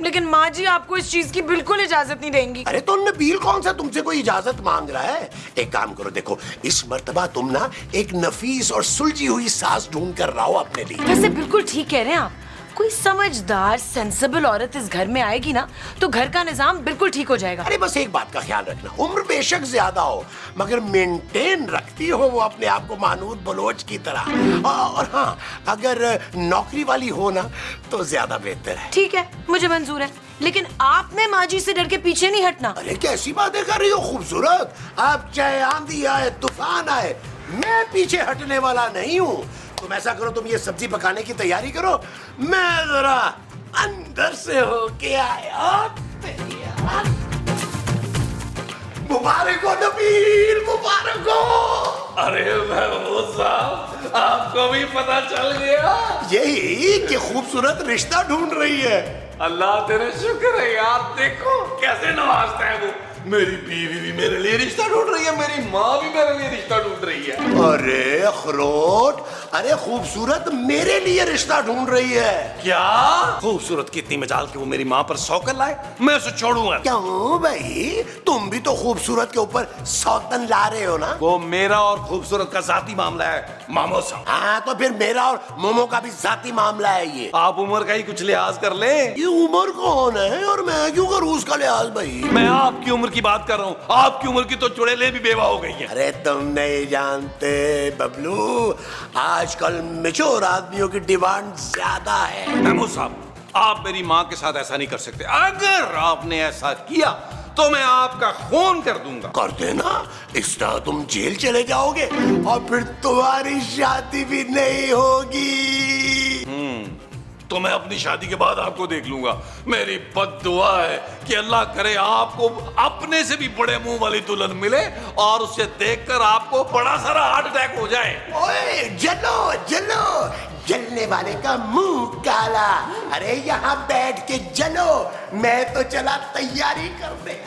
लेकिन माँ जी आपको इस चीज की बिल्कुल इजाजत नहीं देंगी। अरे तो नबील कौन सा तुमसे कोई इजाजत मांग रहा है? एक काम करो, देखो इस मर्तबा तुम ना एक नफीस और सुलझी हुई सास ढूंढ कर लाओ अपने लिए। वैसे बिल्कुल ठीक कह रहे हैं आप, कोई समझदार सेंसिबल औरत इस घर में आएगी ना तो घर का निजाम बिल्कुल ठीक हो जाएगा। अरे बस एक बात का ख्याल रखना, उम्र बेशक ज्यादा हो मगर मेंटेन रखती हो वो अपने आप को मानूर बलोच की तरह। और हाँ, अगर नौकरी वाली हो ना तो ज्यादा बेहतर है। ठीक है, मुझे मंजूर है, लेकिन आपने माँ जी से डर के पीछे नहीं हटना। अरे कैसी बातें कर रही हो खूबसूरत, आप चाहे आंधी आए तूफान आए मैं पीछे हटने वाला नहीं हूँ। तुम ऐसा करो, तुम ये सब्जी पकाने की तैयारी करो, मैं जरा अंदर से होके आया। मुबारक हो नबील, मुबारक हो। अरे महमूद साहब आपको भी पता चल गया? यही कि खूबसूरत रिश्ता ढूंढ रही है। अल्लाह तेरे शुक्र है यार, देखो कैसे नवाजता है वो। मेरी बीवी भी मेरे लिए रिश्ता ढूंढ रही है, मेरी माँ भी मेरे लिए रिश्ता ढूंढ रही है। अरे अखरोट, अरे खूबसूरत मेरे लिए रिश्ता ढूंढ रही है। क्या? खूबसूरत की इतनी मजाल कि वो मेरी माँ पर सौकन लाए, मैं उसे छोड़ूंगा? क्यों भाई, तुम भी तो खूबसूरत के ऊपर सौतन ला रहे हो ना? वो मेरा और खूबसूरत का जाती मामला है मामो साहब। हाँ तो फिर मेरा और मोमो का भी जाती मामला है ये। आप उम्र का ही कुछ लिहाज कर ले। ये उम्र कौन है और मैं क्यों करूँ उसका लिहाज भाई? मैं आपकी उम्र की बात कर रहा हूँ, आपकी उम्र की तो चुड़ैलें भी बेवा हो गई हैं। अरे तुम नहीं जानते बबलू, आजकल मैच्योर आदमियों की डिमांड ज्यादा है। महमूद साहब आप मेरी माँ के साथ ऐसा नहीं कर सकते, अगर आपने ऐसा किया तो मैं आपका खून कर दूंगा। कर देना, इस तरह तुम जेल चले जाओगे और फिर तुम्हारी शादी भी नहीं होगी। तो मैं अपनी शादी के बाद आपको देख लूंगा। मेरी बद्दुआ है कि अल्लाह करे आपको अपने से भी बड़े मुंह वाली दुल्हन मिले और उसे देखकर आपको बड़ा सारा हार्ट अटैक हो जाए। ओए जलो जलो, जलने वाले का मुंह काला। अरे यहाँ बैठ के जलो, मैं तो चला तैयारी करने।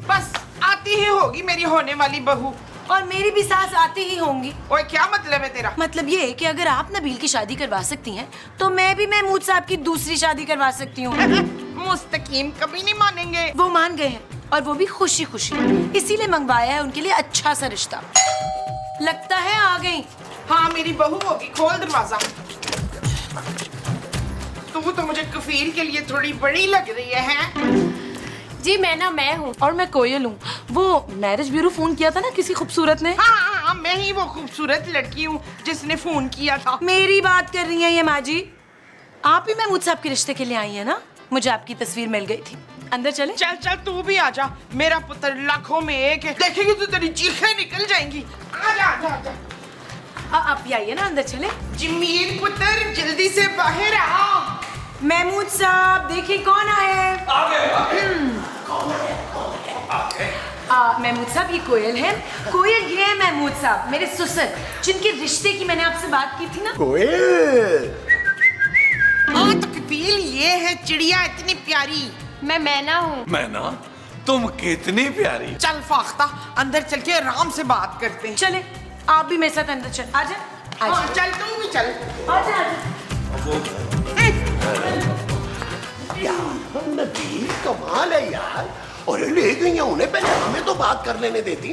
बस आती ही होगी मेरी होने वाली बहू। और मेरी भी सास आती ही होंगी। ओए क्या मतलब है तेरा? मतलब ये है कि अगर आप नबील की शादी करवा सकती हैं तो मैं भी महमूद साहब की दूसरी शादी करवा सकती हूँ। मुस्तकीम कभी नहीं मानेंगे। वो मान गए हैं और वो भी खुशी खुशी, इसीलिए मंगवाया है उनके लिए अच्छा सा रिश्ता। लगता है आ गई। हाँ मेरी बहू होगी, खोल दरवाजा। तू तो मुझे कफील के लिए थोड़ी बड़ी लग रही है। जी मैं हूँ और मैं कोयल हूँ। वो मैरिज ब्यूरो फोन किया था ना किसी खूबसूरत ने। हाँ मैं ही वो खूबसूरत लड़की हूँ जिसने फोन किया था। मेरी बात कर रही है ये माँ जी। आप ही महमूद साहब के रिश्ते के लिए आई है ना? मुझे आपकी तस्वीर मिल गई थी। अंदर चले? चल चल तू भी आ जा, मेरा पुत्र लाखों में एक है, देखेगी तो तेरी चीखें निकल जाएंगी। आ जा आ जा आ जा। आप भी आइए ना, अंदर चले। जमील पुत्र जल्दी से बाहर आ। महमूद साहब देखिए कौन आया है। महमूद साहब ये कोयल है। कोयल ये है महमूद साहब, मेरे ससुर, जिनके रिश्ते की मैंने आपसे बात की थी ना। कोयल? हाँ तो कफील ये है चिड़िया इतनी प्यारी। मैं मैना हूँ। मैना, तुम कितनी प्यारी। चल फाख्ता अंदर चल के आराम से बात करते हैं। चले आप भी मेरे साथ अंदर चल। आजा हाँ, चल तू भी चल। आजा आजा। यार नबील कमाल है यार। और ले गई हैं उन्हें, पहले हमें तो बात कर लेने देती।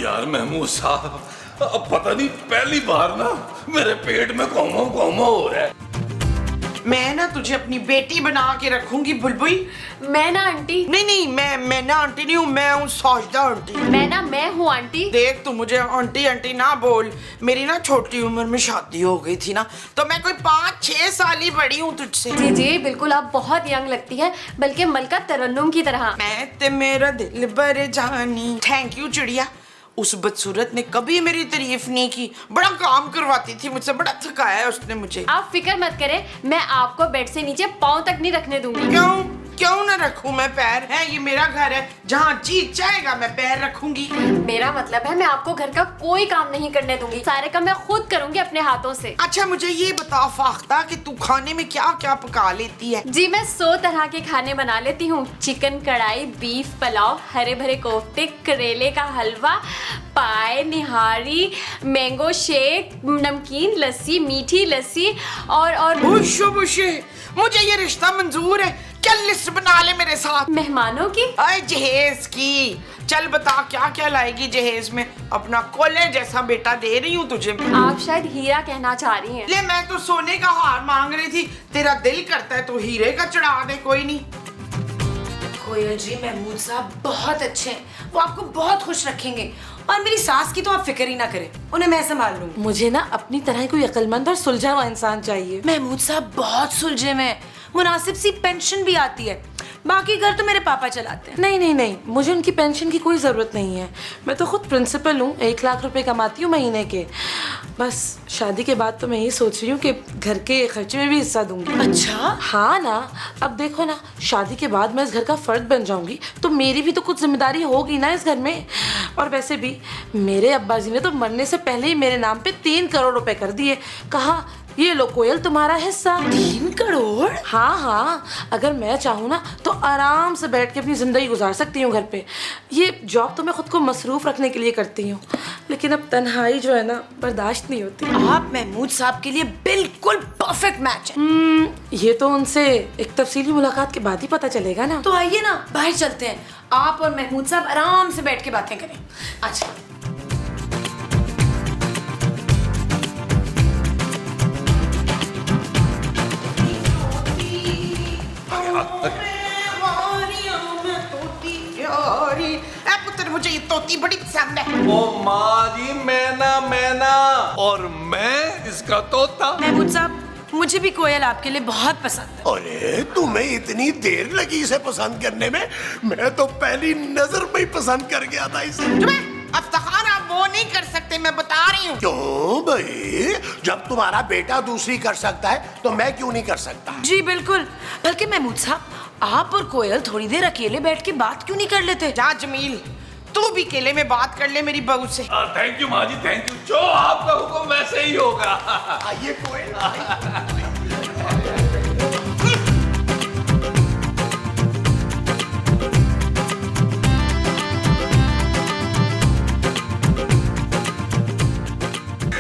यार महमूद साहब, अब पता नहीं पहली बार ना मेरे पेट में कोमो कोमो हो रहा है। मैं ना तुझे अपनी बेटी बना के रखूंगी बुलबुल। मैं ना आंटी। नहीं नहीं मैं ना आंटी नहीं हूँ, मैं हूँ साजिदा आंटी। मैं हूँ आंटी। देख तू मुझे आंटी आंटी ना बोल, मेरी ना छोटी उम्र में शादी हो गई थी ना, तो मैं कोई 5-6 साल ही बड़ी हूँ तुझसे। जी जी बिल्कुल, आप बहुत यंग लगती है, बल्कि मलका तरन्नुम की तरह। मैं ते मेरा दिल भर जानी। थैंक यू चिड़िया। उस बदसूरत ने कभी मेरी तारीफ नहीं की, बड़ा काम करवाती थी मुझसे, बड़ा थकाया है उसने मुझे। आप फिक्र मत करें, मैं आपको बेड से नीचे पाँव तक नहीं रखने दूंगी। क्यों ना रखूं मैं पैर? है ये मेरा घर है, जहाँ जी चाहेगा मैं पैर रखूंगी। मेरा मतलब है मैं आपको घर का कोई काम नहीं करने दूंगी, सारे काम मैं खुद करूंगी अपने हाथों से। अच्छा मुझे ये बता फाख्ता कि तू खाने में क्या क्या पका लेती है? जी मैं 100 तरह के खाने बना लेती हूँ। चिकन कढ़ाई, बीफ पुलाव, हरे भरे कोफ्ते, करेले का हलवा, पाए, निहारी, मैंगो शेक, नमकीन लस्सी, मीठी लस्सी और मुझे ये रिश्ता मंजूर है। चल लिस्ट बना ले मेरे साथ। मेहमानों की? अरे जहेज की। चल बता क्या क्या लाएगी जहेज में? अपना कोले जैसा बेटा दे रही हूँ तुझे। आप शायद हीरा कहना चाह रही हैं। ले मैं तो सोने का हार मांग रही थी, तेरा दिल करता है तो हीरे का चढ़ा दे। कोई नहीं। कोयल जी महमूद साहब बहुत अच्छे हैं, वो आपको बहुत खुश रखेंगे। और मेरी सास की तो आप फिक्र ही ना करें, उन्हें मैं संभाल लूंगी। मुझे ना अपनी तरह कोई अक्लमंद और सुलझा हुआ इंसान चाहिए। महमूद साहब बहुत सुलझे हुए हैं, मुनासिब सी पेंशन भी आती है। बाकी घर तो मेरे पापा चलाते हैं। नहीं, मुझे उनकी पेंशन की कोई ज़रूरत नहीं है। मैं तो खुद प्रिंसिपल हूँ, 1 लाख रुपए कमाती हूँ महीने के। बस शादी के बाद तो मैं यही सोच रही हूँ कि घर के खर्चे में भी हिस्सा दूंगी। अच्छा? हाँ ना, अब देखो ना, शादी के बाद मैं इस घर का फर्द बन जाऊंगी तो मेरी भी तो कुछ जिम्मेदारी होगी ना इस घर में। और वैसे भी मेरे अब्बा जी ने तो मरने से पहले ही मेरे नाम पे 3 करोड़ रुपए कर दिए। कहा ये लो कोयल तुम्हारा हिस्सा। 3 करोड़? हाँ, अगर मैं चाहूँ ना तो आराम से बैठ के अपनी ज़िंदगी गुजार सकती हूँ घर पे। ये जॉब तो मैं खुद को मसरूफ़ रखने के लिए करती हूँ, लेकिन अब तन्हाई जो है ना बर्दाश्त नहीं होती। आप महमूद साहब के लिए बिल्कुल परफेक्ट मैच है। ये तो उनसे एक तफसीली मुलाकात के बाद ही पता चलेगा ना। तो आइए ना बाहर चलते हैं, आप और महमूद साहब आराम से बैठ के बातें करें। अच्छा पुत्र मुझे ये तोती बड़ी पसंद है। ओ माँ जी, मैना और मैं इसका तोता। महमूद साहब मुझे भी कोयल आपके लिए बहुत पसंद है। अरे तुम्हें इतनी देर लगी इसे पसंद करने में? मैं तो पहली नजर में ही पसंद कर गया था इसे। अफ्तार आप वो नहीं कर सकते, मैं बता रही हूँ। क्यों भाई? जब तुम्हारा बेटा दूसरी कर सकता है तो मैं क्यों नहीं कर सकता? जी बिल्कुल, बल्कि महमूद साहब आप और कोयल थोड़ी देर अकेले बैठ के बात क्यों नहीं कर लेते? जा जमील, तू भी अकेले में बात कर ले मेरी बहू से। थैंक यू माँ जी, थैंक यू। जो आपका हुक्म वैसे ही होगा। आइए कोयल।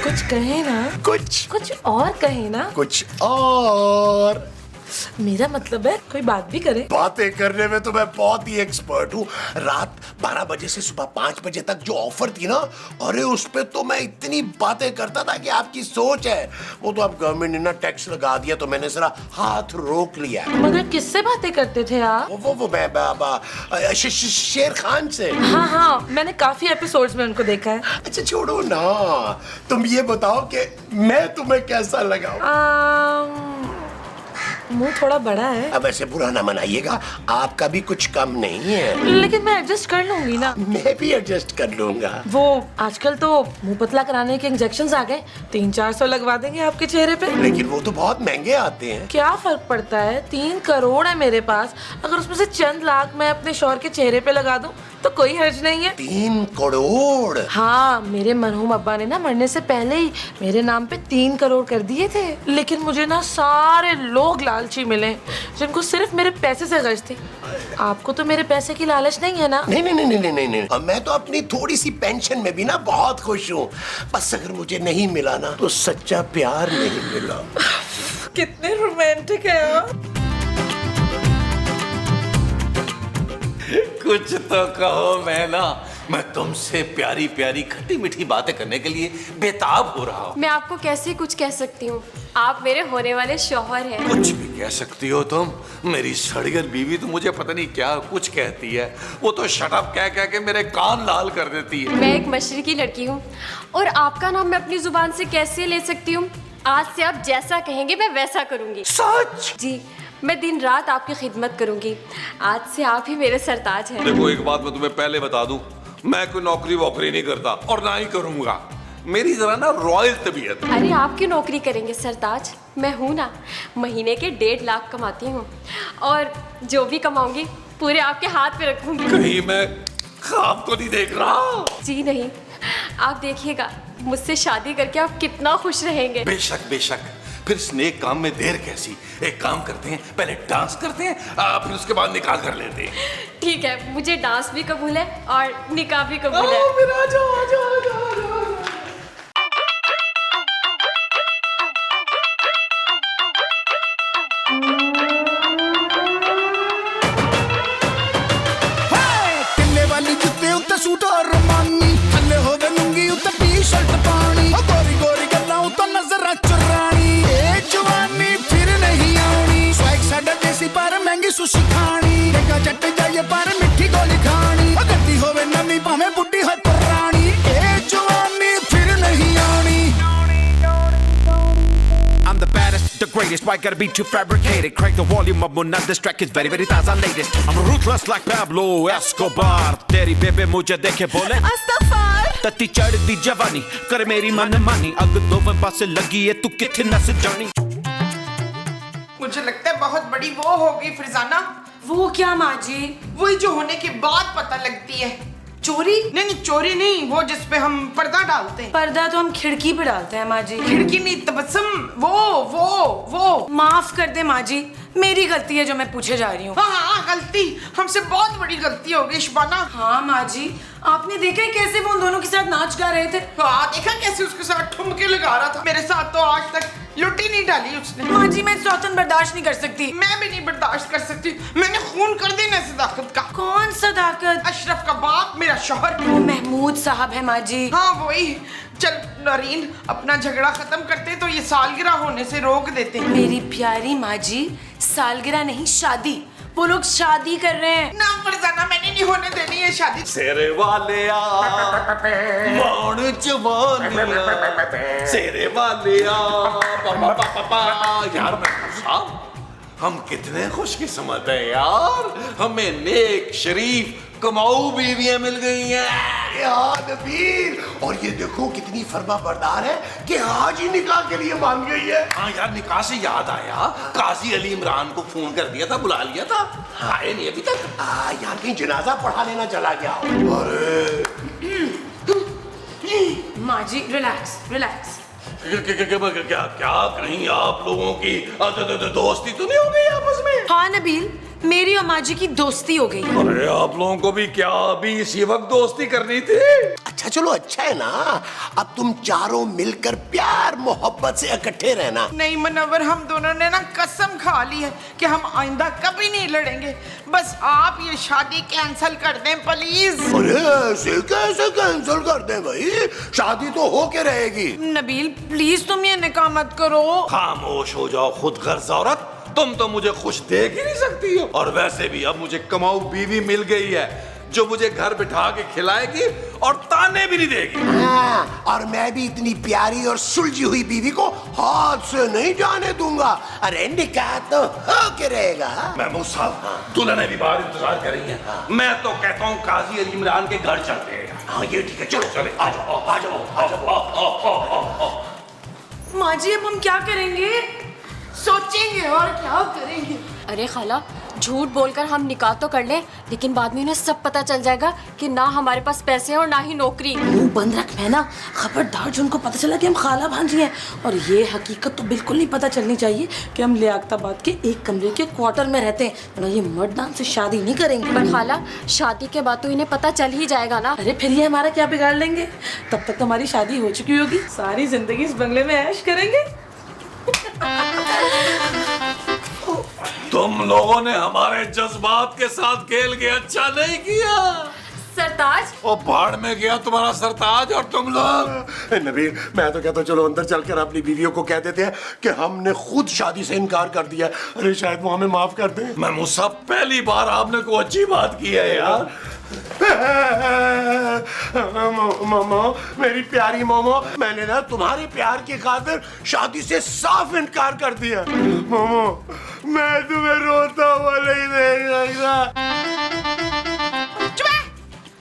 कुछ कहे ना, कुछ और कहे ना, कुछ और। मेरा मतलब है कोई बात भी करे। बातें करने में तो मैं बहुत ही एक्सपर्ट हूँ। रात 12 बजे से सुबह 5 बजे तक जो ऑफर थी ना, अरे उस पे तो मैं इतनी बातें करता था कि आपकी सोच है। वो तो अब गवर्नमेंट ने ना टैक्स लगा दिया तो मैंने जरा हाथ रोक लिया। मगर किससे बातें करते थे आप? वो मैं शेर खान से। हाँ, मैंने काफी एपिसोड्स में उनको देखा है। अच्छा छोड़ो ना, तुम ये बताओ कि मैं तुम्हें कैसा लगा? मुंह थोड़ा बड़ा है। अब ऐसे बुरा ना मनाइएगा, आपका भी कुछ कम नहीं है। लेकिन मैं एडजस्ट कर लूंगी ना। मैं भी एडजस्ट कर लूंगा। वो आजकल तो मुंह पतला कराने के इंजेक्शन आ गए, 300-400 लगवा देंगे आपके चेहरे पे। लेकिन वो तो बहुत महंगे आते हैं। क्या फर्क पड़ता है, 3 करोड़ है मेरे पास, अगर उसमें से चंद लाख मैं अपने शौहर के चेहरे पे लगा दूं तो कोई हर्ज नहीं है। 3 करोड़? हाँ, मेरे मरहूम अब्बा ने ना मरने से पहले ही मेरे नाम पे 3 करोड़ कर दिए थे। लेकिन मुझे ना सारे लोग लालची मिले जिनको सिर्फ मेरे पैसे से गर्ज थी। आपको तो मेरे पैसे की लालच नहीं है ना? नहीं नहीं नहीं नहीं नहीं नहीं, मैं तो अपनी थोड़ी सी पेंशन में भी ना बहुत खुश हूँ। बस अगर मुझे नहीं मिला ना तो सच्चा प्यार नहीं मिला। कितने रोमांटिक है आप। कुछ तो कहो। मैं तुमसे प्यारी प्यारी खट्टी मीठी बातें करने के लिए बेताब हो रहा हूँ। मैं आपको कैसे कुछ कह सकती हूँ, आप मेरे होने वाले शौहर हैं। कुछ भी कह सकती हो तुम। मेरी सड़ियर बीवी तो मुझे पता नहीं क्या कुछ कहती है। वो तो शट अप कह कह के मेरे कान लाल कर देती है। मैं एक मशरकी लड़की हूँ और आपका नाम मैं अपनी जुबान से कैसे ले सकती हूँ। आज से आप जैसा कहेंगे मैं वैसा करूँगी। सच? जी, मैं दिन रात आपकी खिदमत करूँगी। आज से आप ही मेरे सरताज हैं। देखो, एक बात मैं तुम्हें पहले बता दूं, मैं कोई नौकरी वोकरी नहीं करता और ना ही करूंगा। मेरी जरा ना रॉयल तबीयत है। अरे आप क्यों नौकरी करेंगे सरताज, मैं हूँ ना। महीने के 1.5 लाख कमाती हूँ और जो भी कमाऊंगी पूरे आपके हाथ पे रखूंगी। कहीं मैं ख्वाब तो नहीं देख रहा? जी नहीं, आप देखिएगा मुझसे शादी करके आप कितना खुश रहेंगे। बेशक बेशक, फिर स्नेक काम में देर कैसी। एक काम करते हैं, पहले डांस करते हैं, फिर उसके बाद निकाह कर लेते हैं। ठीक है, मुझे डांस भी कबूल है और निकाह भी कबूल है। फिर आ जाओ आ जाओ आ जाओ आ जाओ। टिल्ले वाली जुत्ते उत्ते सूट और रमानी, थल्ले होवे लुंगी उत्ते टी-शर्ट पानी, गोरी गोरी गल्लां उत्ते नजरां चुरानी। ए जवानी फिर नहीं आनी, स्वैग साडा देसी पर महंगी सुशी खानी, देखा चट जाइए पर मिठी गोली खानी, गद्दी होवे नवी भाਵੇਂ बुड्ढी हो पुरानी। ए जवानी फिर नहीं आनी। I'm the baddest, the greatest, why gotta be too fabricated? Crank the volume up, when not distract, it's very very taza latest. I'm ruthless like Pablo Escobar. तेरी बेबे मुझे देखे बोले अस्तगफार, तत्ती चढ़दी जवानी कर मेरी मनमानी, अग दोवें पासे लगी है तू किथे नस जानी। मुझे लगता है बहुत बड़ी वो होगी फिरजाना। वो क्या माँ जी? वही जो होने के बाद पता लगती है। चोरी? नहीं नहीं, चोरी नहीं, वो जिसपे हम पर्दा डालते हैं। पर्दा तो हम खिड़की पे डालते हैं माँ जी। खिड़की नहीं, तबस्सुम, वो। माफ कर दे माँ जी, मेरी गलती है जो मैं पूछे जा रही हूँ। हाँ, गलती हमसे बहुत बड़ी गलती हो गई शबाना। हाँ माँ जी, आपने देखा है कैसे वो उन दोनों के साथ नाच गा रहे थे? हाँ, देखा कैसे उसके साथ ठुमके लगा रहा था। मेरे साथ तो आज तक लुटी नहीं डाली उसने। माँ जी, मैं सौतन बर्दाश्त नहीं कर सकती। मैं भी नहीं बर्दाश्त कर सकती। मैंने खून कर देना सदाकत का। कौन सदाकत? अशरफ का बाप, मेरा शौहर। वो महमूद साहब है माँ जी। हाँ वही। चल नरीन, अपना झगड़ा खत्म करते तो ये सालगिरह होने से रोक देते। मेरी प्यारी माँ जी, सालगिरह नहीं शादी। वो लोग शादी कर रहे हैं। ना फरजाना, मैंने नहीं होने देनी है शादी। सेरे वाले आ मौन जवानिया, सेरे वाले आ पा यार। मैं साहब, हम कितने खुशकिस्मत हैं यार, हमें नेक शरीफ कमाऊ बीवियां मिल गई हैं यार नबील। और ये देखो कितनी फर्मा बरदार है कि आज ही निकाह के लिए मांग गई है। हाँ यार, निकाह से याद आया, काजी अली इमरान को फोन कर दिया था, बुला लिया था, आए नहीं अभी तक। यार कहीं जनाजा पढ़ा लेना चला गया। अरे माँ जी रिलैक्स रिलैक्स। क्या कहीं आप लोगों की दोस्ती तो नहीं हो गई आपस में? हाँ नबील, मेरी और माँ जी की दोस्ती हो गई। अरे आप लोगों को भी क्या अभी इसी वक्त दोस्ती करनी थी? अच्छा चलो, अच्छा है ना, अब तुम चारों मिलकर प्यार मोहब्बत से इकट्ठे रहना। नहीं मनव्वर, हम दोनों ने ना कसम खा ली है कि हम आइंदा कभी नहीं लड़ेंगे। बस आप ये शादी कैंसिल कर दें प्लीज। अरे ऐसे कैसे कैंसिल कर दें भाई, शादी तो हो के रहेगी। नबील प्लीज तुम ये निकाह मत करो। खामोश हो जाओ खुद गर्ज औरत, तुम तो मुझे खुश देख ही नहीं सकती हो। और वैसे भी अब मुझे कमाऊ बीवी मिल गई है, जो मुझे घर बिठा के खिलाएगी और ताने भी नहीं देगी। हाँ, और मैं भी इतनी प्यारी और सुलझी हुई बीवी को हाथ से नहीं जाने दूंगा। अरे निकाह तो हो के रहेगा। महमूद साहब, दुल्हन भी बाहर इंतजार कर रही है। मैं तो कहता हूँ काजी अली इमरान के घर चलते हैं। हाँ ये ठीक है, चलो चले, आ जाओ आ जाओ आ जाओ। माँ जी अब हम क्या करेंगे? सोचेंगे और क्या करेंगे। अरे खाला, झूठ बोलकर हम निकाह तो कर लें, लेकिन बाद में उन्हें सब पता चल जाएगा कि ना हमारे पास पैसे हैं और ना ही नौकरी। मुंह बंद रख मैना, खबरदार जो उनको पता चला कि हम खाला भांजी हैं। और ये हकीकत तो बिल्कुल नहीं पता चलनी चाहिए कि हम लियाकताबाद के एक कमरे के क्वार्टर में रहते हैं, वरना ये मर्दान से शादी नहीं करेंगे। पर खाला, शादी के बाद तो इन्हें पता चल ही जाएगा ना। अरे फिर ये हमारा क्या बिगाड़ लेंगे? तब तक तो हमारी शादी हो चुकी होगी, सारी जिंदगी इस बंगले में ऐश करेंगे। तुम लोगों ने हमारे जज्बात के साथ खेल के अच्छा नहीं किया। सरताज, ओ भाड़ में गया तुम्हारा सरताज और तुम लोग। नबील, मैं तो कहता हूँ चलो अंदर चलकर अपनी बीवियों को कह देते हैं कि हमने खुद शादी से इनकार कर दिया। अरे शायद वो हमें माफ कर दें। महमूद साहब, पहली बार आपने कोई अच्छी बात की है यार। मोमो, मेरी प्यारी मोमो, मैंने ना तुम्हारे प्यार की खातिर शादी से साफ इनकार कर दिया। मोमो, मैं तुम्हें रोता हुआ नहीं देखा।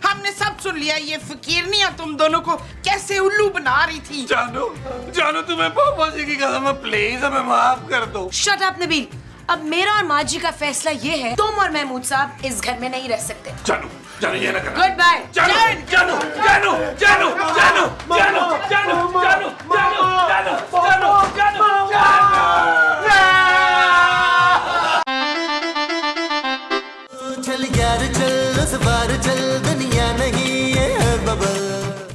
हमने सब सुन लिया। ये फकीरनियां तुम दोनों को कैसे उल्लू बना रही थी। जानू, जानू तुम्हें पापा जी की कसम है, प्लीज हमें माफ कर दो। शट अप नबील, अब मेरा और माँ जी का फैसला ये है, तुम और महमूद साहब इस घर में नहीं रह सकते। जानू, जानू ये ना करना। Good bye. जानू, जानू, जानू, जानू, जानू, जानू, जानू, जानू, जानू, जानू, जानू, चल यार चल उस बार